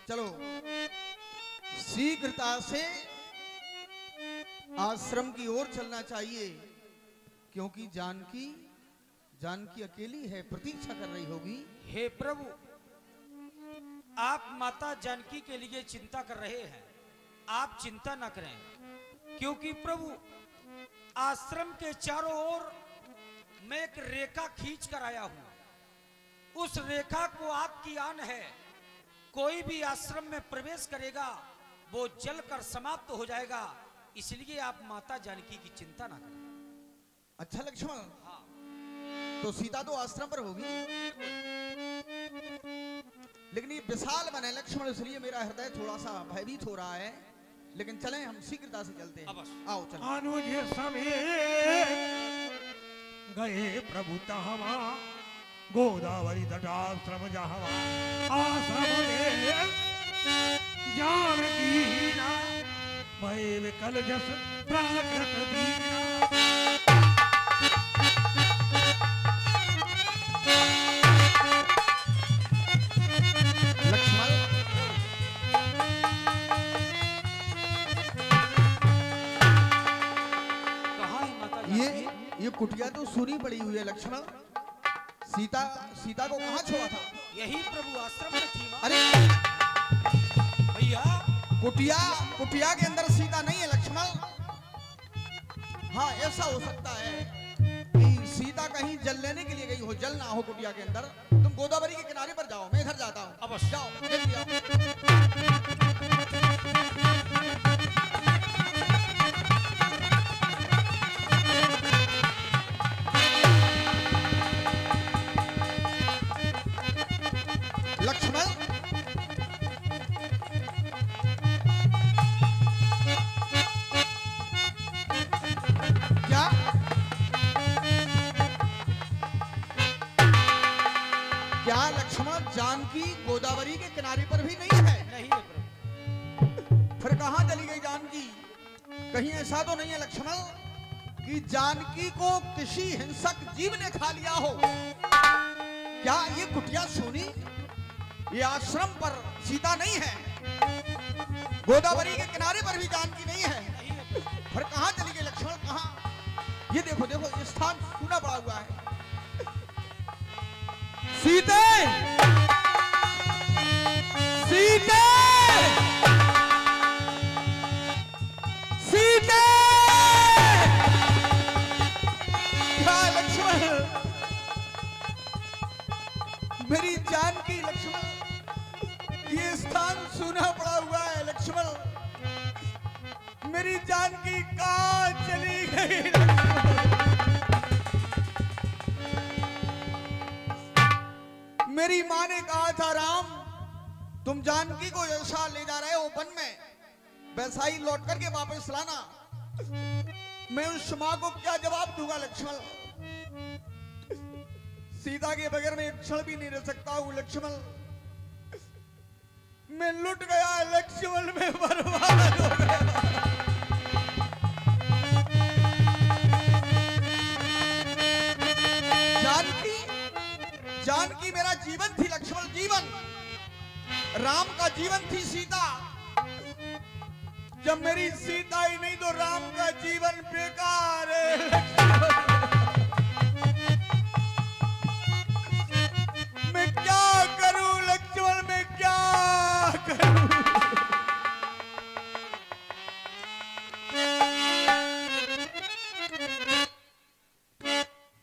चलो शीघ्रता से आश्रम की ओर चलना चाहिए, क्योंकि जानकी अकेली है, प्रतीक्षा कर रही होगी। हे प्रभु, आप माता जानकी के लिए चिंता कर रहे हैं, आप चिंता न करें, क्योंकि प्रभु आश्रम के चारों ओर मैं एक रेखा खींच कर आया हूं। उस रेखा को आपकी आन है, कोई भी आश्रम में प्रवेश करेगा वो जलकर समाप्त हो जाएगा, इसलिए आप माता जानकी की चिंता ना करें। अच्छा लक्ष्मण, हाँ। तो सीता तो आश्रम पर होगी, लेकिन ये विशाल वन है लक्ष्मण, इसलिए मेरा हृदय थोड़ा सा भयभीत हो रहा है। लेकिन चलें, हम शीघ्रता से चलते हैं। अवश्य। आओ चलो। अनुज समेत गए प्रभु तहवा, गोदावरी तटाश्रम जहवा, आश्रम में जानकी ना, भय विकल जस प्राकृत दीना। लक्ष्मण, कहाँ है माता ये जानकी? ये कुटिया तो सूनी पड़ी हुई है लक्ष्मण। सीता को कहाँ छोड़ा था? यही प्रभु आश्रम में थी मां। अरे भैया, कुटिया के अंदर सीता नहीं है लक्ष्मण। हाँ, ऐसा हो सकता है कि सीता कहीं जल लेने के लिए गई हो, जल ना हो कुटिया के अंदर। तुम गोदावरी के किनारे पर जाओ, मैं इधर जाता हूँ। अवश्य। जाओ, जल्दी आओ। लक्ष्मण, क्या लक्ष्मण जानकी गोदावरी के किनारे पर भी नहीं है? नहीं है प्रभु। फिर कहां चली गई जानकी? कहीं ऐसा तो नहीं है लक्ष्मण कि जानकी को किसी हिंसक जीव ने खा लिया हो? क्या ये कुटिया सोनी, ये आश्रम पर सीता नहीं है, गोदावरी के किनारे पर भी जानकी नहीं है? नहीं है प्रभु। फिर कहां चली गई लक्ष्मण? कहां? ये देखो देखो, ये स्थान सूना पड़ा हुआ है। सीते, सीते, सीते! क्या लक्ष्मण, मेरी जानकी लक्ष्मण, ये स्थान सूना पड़ा हुआ है लक्ष्मण। मेरी जानकी कहां चली गई लक्ष्मण? मेरी माँ ने कहा था, राम तुम जानकी को जैसा ले जा रहे हो वन में, वैसा ही लौट करके वापस लाना। मैं उस माँ को क्या जवाब दूंगा लक्ष्मण? सीता के बगैर मैं एक क्षण भी नहीं रह सकता हूँ लक्ष्मण। मैं लुट गया लक्ष्मण, मैं बर्बाद हो गया। जानकी मेरा जीवन थी लक्ष्मण, जीवन। राम का जीवन थी सीता। जब मेरी सीता ही नहीं तो राम का जीवन बेकार है लक्ष्मण। मैं क्या करूं लक्ष्मण, मैं क्या करूं?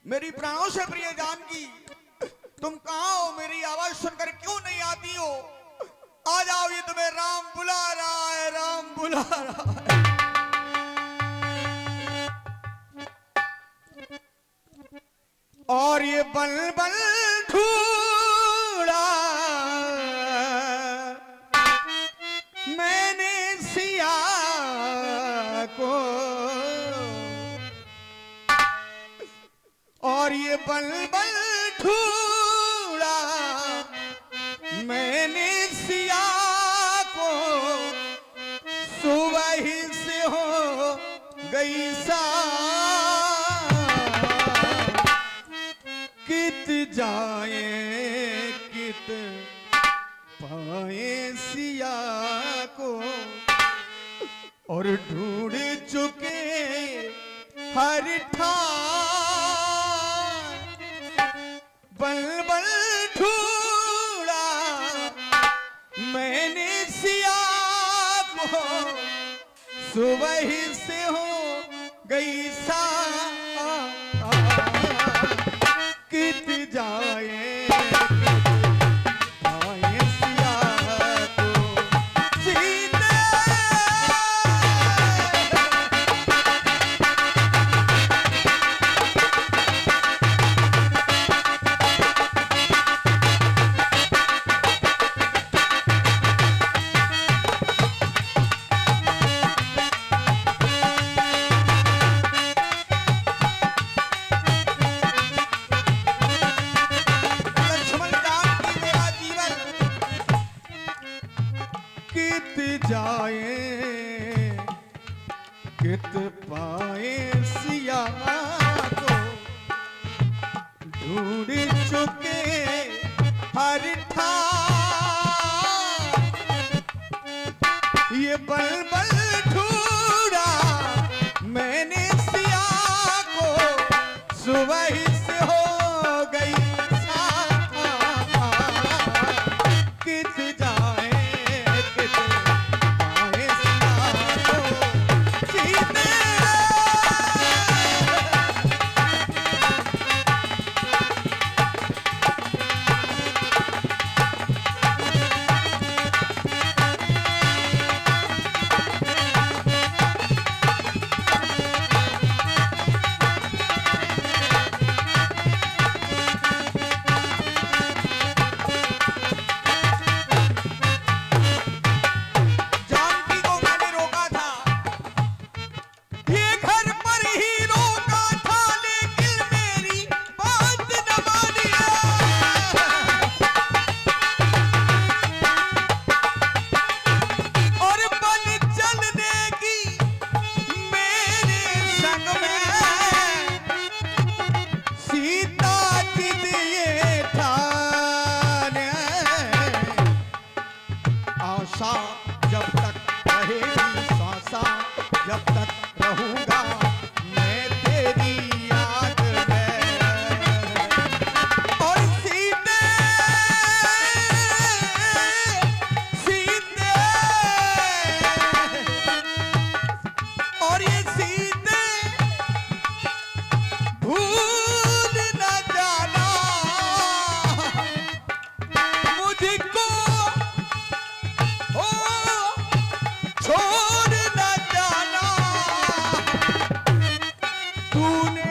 मेरी प्राणों से प्रिय जानकी, तुम कहां हो? मेरी आवाज सुनकर क्यों नहीं आती हो? आ जाओ, ये तुम्हें राम बुला रहा है, राम बुला रहा है। और ये बल बल ढूंढा मैंने सिया को, और ये बल बल ढूंढा मैंने सिया को, सुबह ही से हो गई सा, कित जाए कित पाए सी सिया को और ढूंढ चुके हर ठार बल बल ढूंढा मैंने सिया को सुबह ही से हो गई सा कित जाए आए सिया को सीने लक्ष्मण जान की मेरा जीवन कित जाए कित पाए सिया को ढूंढ चुके हर ठार ये बल बल ढूंढा मैंने सिया को सुबह ही से हो गई कित जाए कित पाए सिया को सीने जानकी को मैंने रोका था ये घर पर ही रोका था लेकिन मेरी बात न मानी और बन चल देगी मेरे संग में सीता जी दिए ठाने आशा जब तक रहेगी सांसा जब तक रहूंगा मैं तेरी याद में और सीते सीते और ये सीते भूल न जाना मुझको हो छोड़ न जाना तूने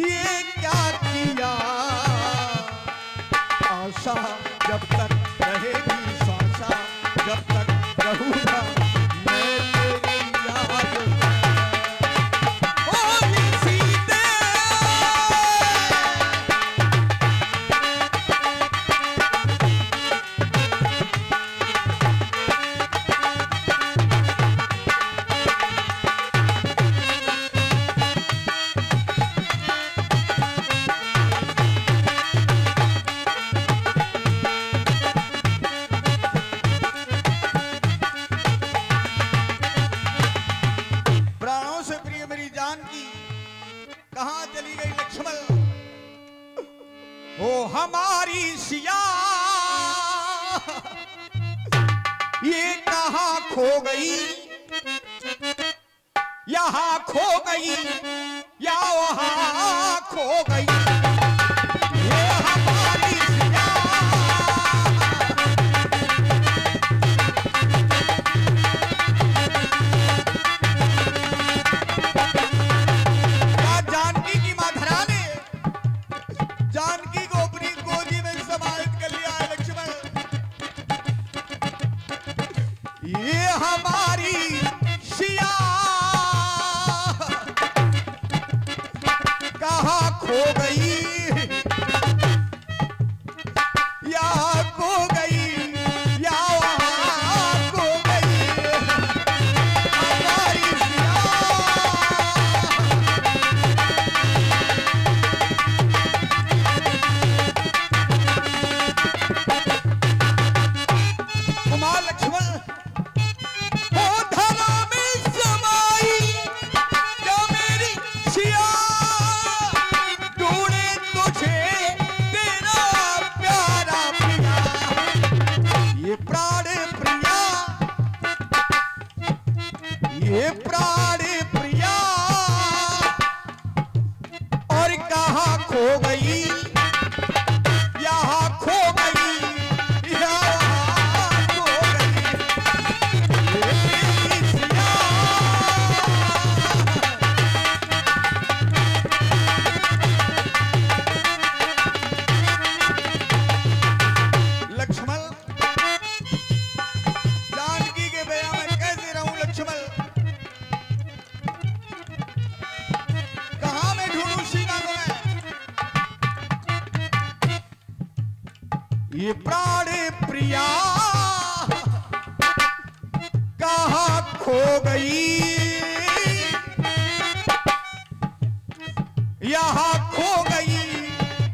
ये क्या किया आशा जब तक रहेगी सांसा जब तक रहूंगा मैं तेरी याद में ओ ये सीते प्राणों से प्रिय मेरी जानकी कहां चली गई लक्ष्मण ओ हमारी सिया ये कहां खो गई यहाँ खो गई या वहां खो गई ये हमारी सिया क्या जानकी की माधरा ने जानकी को अपनी गोदी में समाहित कर लिया है लक्ष्मण ये हमारी सिया कहाँ खो गई या खो गई या वहाँ खो गई हमारी सिया प्रिया कहाँ खो गई, यहाँ खो गई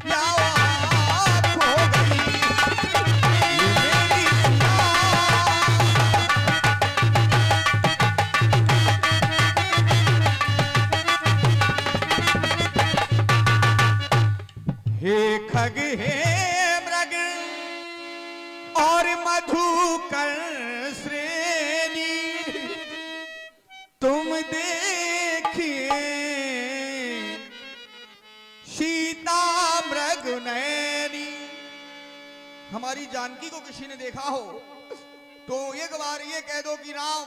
या वहाँ खो गई ये मेरी प्रिया। हे खग हे मृग और मधुकर श्रेणी, तुम देखिए सीता मृग नैनी। हमारी जानकी को किसी ने देखा हो तो एक बार ये कह दो कि राम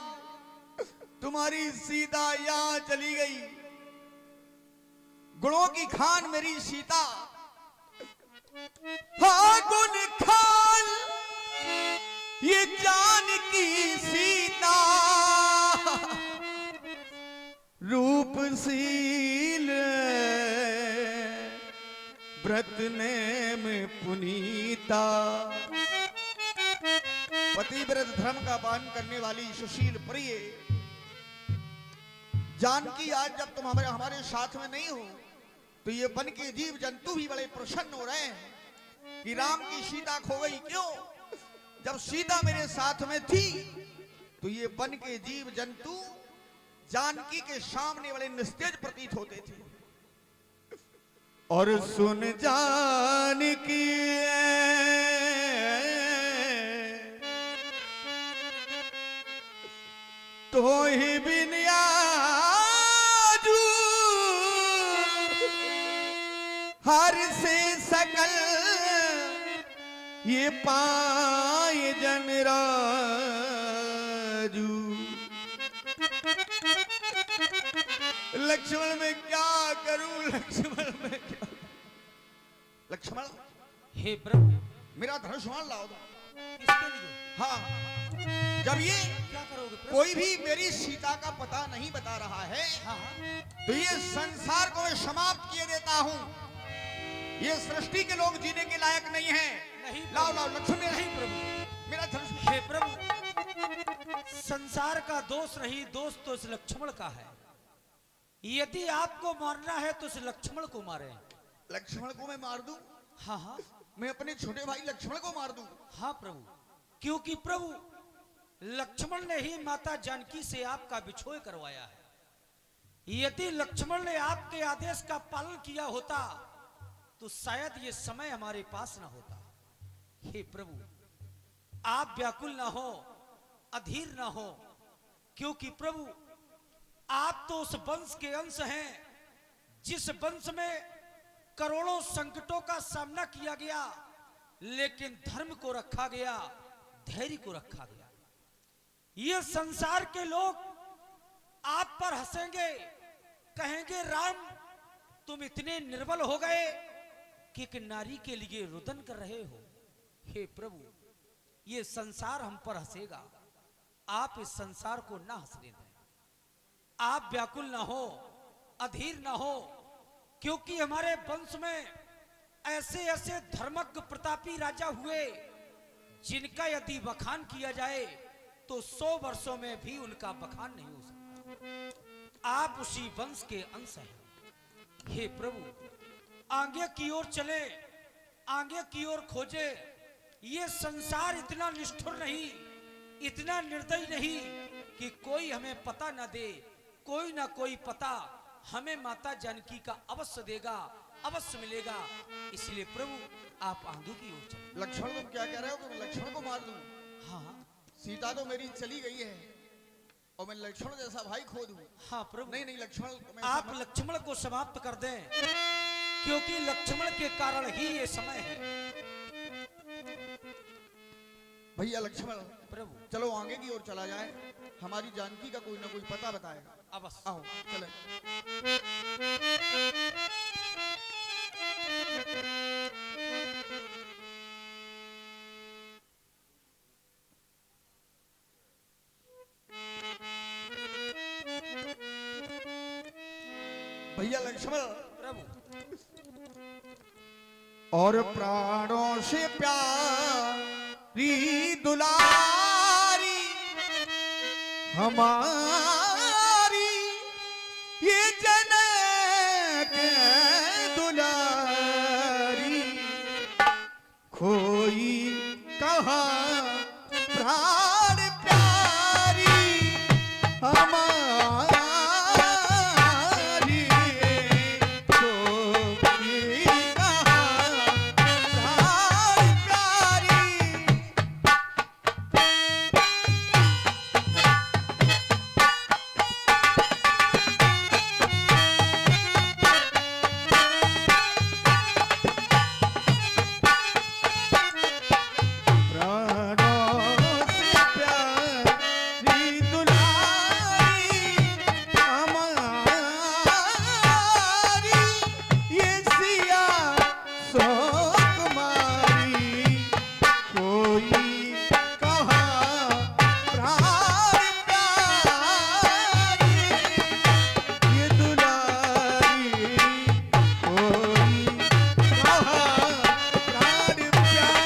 तुम्हारी सीता यहां चली गई। गुणों की खान मेरी सीता, हाँ गुण खान ये जानकी सीता, रूपशील व्रत नेम पुनीता। पतिव्रत धर्म का पालन करने वाली सुशील प्रिय जानकी, आज जब तुम हमारे साथ में नहीं हो तो ये वन के जीव जंतु भी बड़े प्रसन्न हो रहे हैं कि राम की सीता खो गई। क्यों? जब सीता मेरे साथ में थी तो ये वन के जीव जंतु जानकी के सामने बड़े निस्तेज प्रतीत होते थे। और सुन जानकी तो ही बिन आजू हर से सकल ये पाए जन राजू। लक्ष्मण में क्या करूं, लक्ष्मण में क्या। लक्ष्मण हे प्रभु मेरा धनुष मान लाओ। किसके लिए? हाँ, जब ये क्या करोगे प्रभु? कोई भी मेरी सीता का पता नहीं बता रहा है हाँ हाँ। तो ये संसार को मैं समाप्त किए देता हूँ। ये सृष्टि के लोग जीने के लायक नहीं है। नहीं लाओ लाओ लक्ष्मण नहीं प्रभु। मेरा धनुष। हे प्रभु संसार का दोष नहीं, दोष तो इस लक्ष्मण का है। यदि आपको मारना है तो इस लक्ष्मण को मारे। लक्ष्मण को मैं मार दूं? हाँ हाँ मैं अपने छोटे भाई लक्ष्मण को मार दूं? हाँ प्रभु, क्योंकि प्रभु लक्ष्मण ने ही माता जानकी से आपका बिछोह करवाया है। यदि लक्ष्मण ने आपके आदेश का पालन किया होता तो शायद ये समय हमारे पास ना होता। हे प्रभु आप व्याकुल ना हो, अधीर ना हो, क्योंकि प्रभु आप तो उस वंश के अंश हैं जिस वंश में करोड़ों संकटों का सामना किया गया, लेकिन धर्म को रखा गया, धैर्य को रखा गया। ये संसार के लोग आप पर हंसेंगे, कहेंगे राम तुम इतने निर्बल हो गए कि एक नारी के लिए रुदन कर रहे हो। हे प्रभु ये संसार हम पर हंसेगा, आप इस संसार को ना हंसने दें। आप व्याकुल ना हो, अधीर ना हो, क्योंकि हमारे वंश में ऐसे ऐसे धर्मज्ञ प्रतापी राजा हुए जिनका यदि बखान किया जाए तो 100 वर्षों में भी उनका बखान नहीं हो सकता। आप उसी वंश के अंश हैं। हे प्रभु आगे की ओर चले, आगे की ओर खोजे। ये संसार इतना निष्ठुर नहीं, इतना निर्दयी नहीं कि कोई हमें पता न दे। कोई ना कोई पता हमें माता जानकी का अवश्य देगा, अवश्य मिलेगा। इसलिए प्रभु आप आगे की ओर चले। लक्ष्मण तुम क्या कह रहे हो कि मैं लक्ष्मण को मार दूं? हाँ सीता तो मेरी चली गई है और मैं लक्ष्मण जैसा भाई खो दूं? हाँ प्रभु नहीं नहीं लक्ष्मण को मैं आप लक्ष्मण को समाप्त कर दें, क्योंकि लक्ष्मण के कारण ही ये समय है। भैया लक्ष्मण प्रभु चलो आगे की ओर चला जाए, हमारी जानकी का कोई ना कोई पता बताएगा। अवश्य आओ चले। भैया लक्ष्मण प्रभु और प्राणों से प्यार दुलारी हमारी ये जनक दुलारी खोई कहा प्राण प्यारी हमारी खोई कहा प्राण प्यारी। प्राणों से प्यारी दुलारी हमारी ये सिया सुकुमारी कोई कहा प्राण प्यारी ये दुलारी कोई कहा प्राण प्यारी।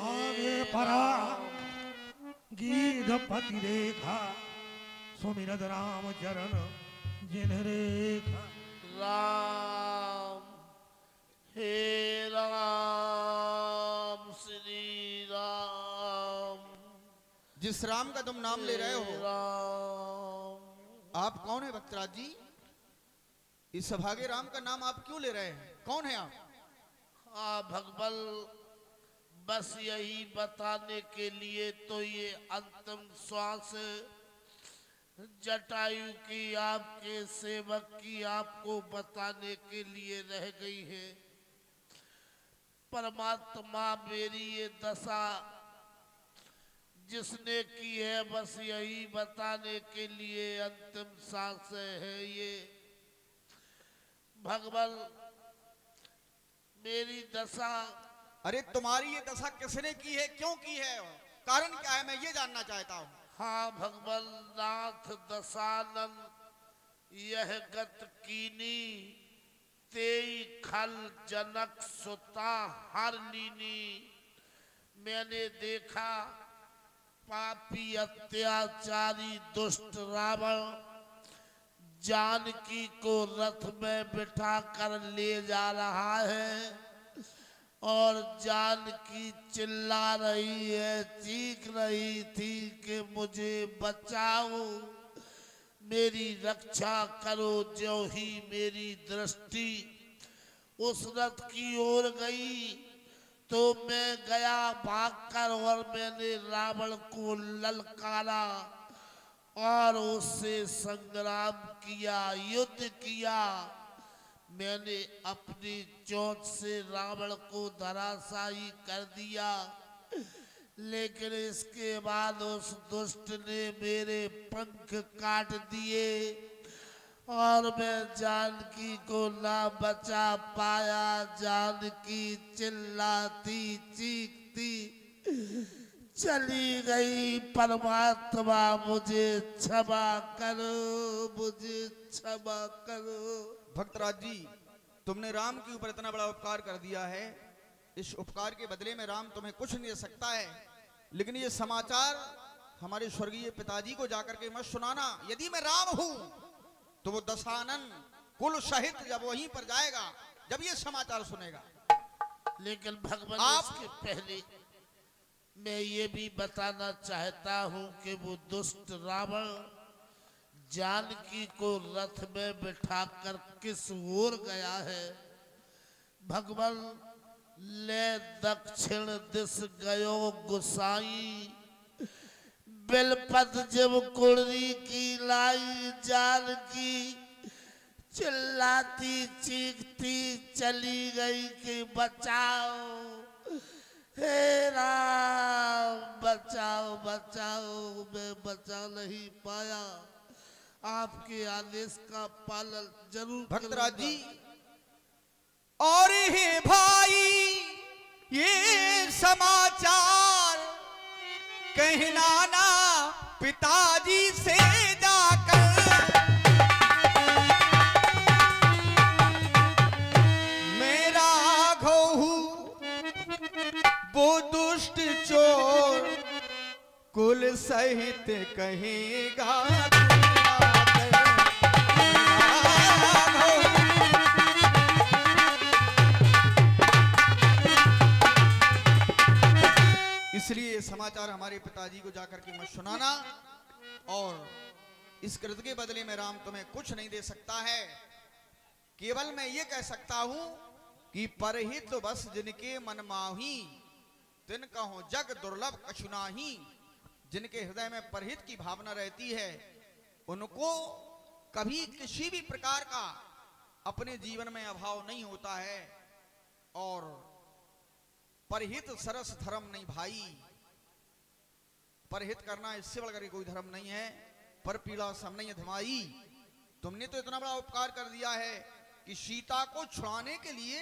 आगे परा गीध पति रेखा सुमिरद राम चरण जिन रेखा। राम हे राम श्री राम जिस राम का तुम नाम ले रहे हो, राम आप कौन है भक्तराज जी? इस सभागे राम का नाम आप क्यों ले रहे हैं? कौन है आप? हाँ भगवल, बस यही बताने के लिए तो ये अंतिम श्वास जटायु की आपके सेवक की आपको बताने के लिए रह गई है। परमात्मा मेरी ये दशा जिसने की है, बस यही बताने के लिए अंतिम सांस है ये। भगवान मेरी दशा, अरे तुम्हारी ये दशा किसने की है, क्यों की है, कारण क्या है, मैं ये जानना चाहता हूँ। हाँ भगवान नाथ दशानन यह गत कीनी तेई खल जनक सुता हर लीनी। मैंने देखा पापी अत्याचारी दुष्ट रावण जानकी को रथ में बिठा कर ले जा रहा है और जानकी चिल्ला रही है, चीख रही थी कि मुझे बचाओ, मेरी रक्षा करो। जो ही मेरी दृष्टि उस रथ की ओर गई तो मैं गया भागकर और मैंने रावण को ललकारा और उससे संग्राम किया, युद्ध किया। मैंने अपनी चोट से रावण को धराशायी कर दिया, लेकिन इसके बाद उस दुष्ट ने मेरे पंख काट दिए और मैं जानकी को ना बचा पाया। जानकी चिल्लाती चीखती चली गई। परमात्मा मुझे क्षमा करो, मुझे क्षमा करो। भक्तराज जी, तुमने राम के ऊपर इतना बड़ा उपकार कर दिया है, इस उपकार के बदले में राम तुम्हें कुछ नहीं दे सकता है, लेकिन ये समाचार हमारे स्वर्गीय पिताजी को जाकर के मत सुनाना। यदि मैं राम हूं तो वो दशानन कुल सहित जब वहीं पर जाएगा, जब ये समाचार सुनेगा। लेकिन भगवान आप- इसके पहले मैं ये भी बताना चाहता हूँ कि वो दुष्ट रावण जानकी को रथ में बिठाकर किस ओर गया है। भगवान ले दक्षिण दिस गयो गुसाई, बिलपत जब कुड़ी की लाई। जानकी चिल्लाती चीखती चली गई कि बचाओ, हे राम बचाओ बचाओ, मैं बचा नहीं पाया, आपके आदेश का पालन जरूर भक्तराज जी करूंगा। और हे भाई ये समाचार कहना ना पिताजी से जाकर, मेरा घोहू वो दुष्ट चोर कुल सहित कहेगा इसलिए समाचार हमारे पिताजी को जाकर के मत सुनाना, और इस कृत के बदले में राम तुम्हें कुछ नहीं दे सकता है। केवल मैं ये कह सकता हूं कि परहित बस जिनके मन माही, तिन कहो जग दुर्लभ कछु नाही। जिनके हृदय में परहित की भावना रहती है, उनको कभी किसी भी प्रकार का अपने जीवन में अभाव नहीं होता है। और परहित सरस धर्म नहीं भाई, परहित करना इससे बढ़कर के कोई धर्म नहीं है। पर पीड़ा सम नहीं धमाई, तुमने तो इतना बड़ा उपकार कर दिया है कि सीता को छुड़ाने के लिए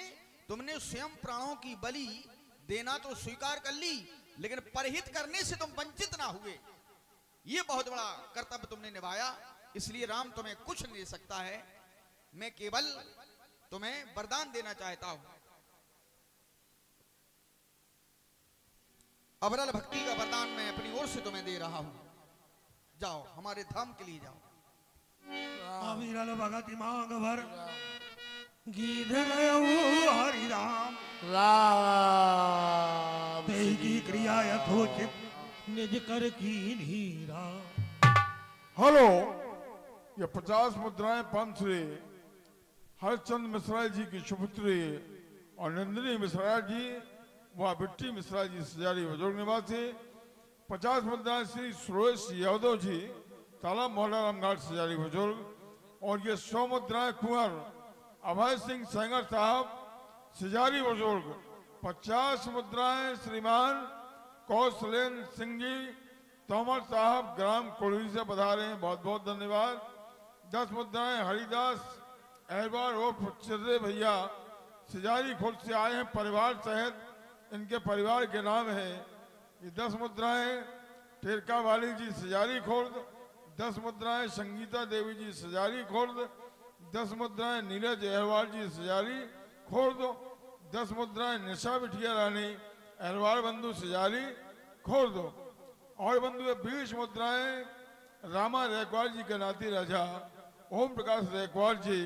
तुमने स्वयं प्राणों की बलि देना तो स्वीकार कर ली, लेकिन परहित करने से तुम वंचित ना हुए। ये बहुत बड़ा कर्तव्य तुमने निभाया, इसलिए राम तुम्हें कुछ नहीं दे सकता है। मैं केवल तुम्हें वरदान देना चाहता हूं, अबरल भक्ति का वरदान मैं अपनी ओर से तुम्हें दे रहा हूं। जाओ, हमारे धाम के लिए जाओ। अविरल भगति मांग भर गीत गयो हरि राम। राम तेई की क्रिया यथोचित निज कर की नीरा। हेलो, ये 50 मुद्राएं पंथ श्री हरचंद मिश्रा जी की सुपुत्री और नंदिनी मिश्रा जी व बिट्टी मिश्रा जी सजारी बुजुर्ग निवासी। 50 मुद्राएं श्री सुरेश यादव जी तालाब मोहल्ला रामघाट सजारी बुजुर्ग। और ये 100 मुद्राएं कुंवर अभय सिंह सेंगर साहब सजारी बुजुर्ग। 50 मुद्राएं श्रीमान कौशलेंद्र सिंह जी तोमर साहब ग्राम कुड़वी से पधारे हैं, बहुत बहुत धन्यवाद। 10 मुद्राएं हरिदास अहबार और चिर्रे भैया सिजारी खुर्द से आए हैं, परिवार सहित इनके परिवार के नाम है। ये 10 मुद्राएं टेरका वाली जी सिजारी खुर्द। 10 मुद्राएं संगीता देवी जी सिजारी खुर्द। 10 मुद्राएं नीरज अहरवाल जी सिजारी खुर्द। 10 मुद्राएं निशा बिटिया रानी अहरवाल बंधु सिजारी खुर्द। और बंधु 20 मुद्राएं रामा रैकवाल जी के नाती राजा ओम प्रकाश रैकवाल जी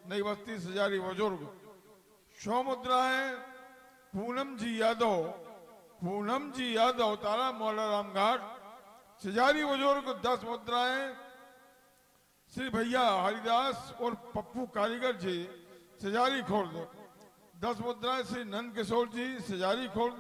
नई बस्ती सजारी बुजुर्ग। 100 मुद्राएं पूनम जी यादव तारा मोहल्ला रामघाट सजारी बुजुर्ग। 10 मुद्राएं श्री भैया हरिदास और पप्पू कारीगर जी सजारी खुर्द। 10 मुद्राएं श्री नंद किशोर जी सजारी खुर्द।